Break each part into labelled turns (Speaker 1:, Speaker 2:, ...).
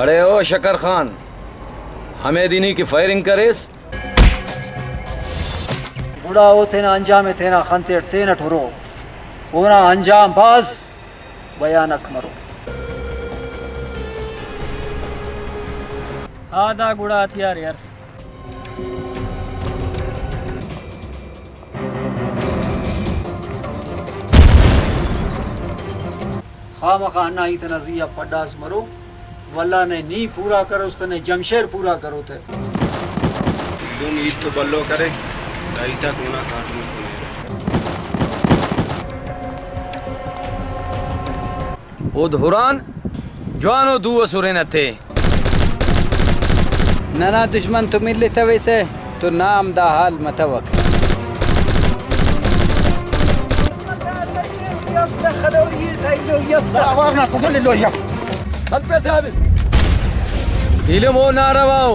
Speaker 1: अरे ओ शकर खान, हमें दिनी की फायरिंग करेस
Speaker 2: बुढ़ा वो तेना अंजाम तेना खंतेर तेना ठुरो ओना अंजाम बाज बयानक मरो
Speaker 3: आधा गुड़ा हथियार यार।
Speaker 2: खाम खाना इतना जिया पड्डास मरो वल्ला ने नी पूरा करो उसने जमशेर पूरा करो थे
Speaker 4: तुम ईद तो बल्लो करे दाई तक होना काटने
Speaker 1: ओ धुरान जवानो दुआ सुरे न थे
Speaker 3: नना दुश्मन तो मिल लेता वैसे तो नाम दा हाल मतवक
Speaker 1: इल्म ओ नारवाओ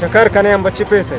Speaker 4: शकर कने हम बच्चे पे से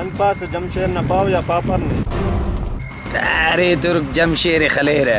Speaker 4: अन पास जमशेर न पाओ या पापर ने
Speaker 1: तारे तुर्क जमशेर खलेरा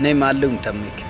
Speaker 3: नहीं मालूम था मुझे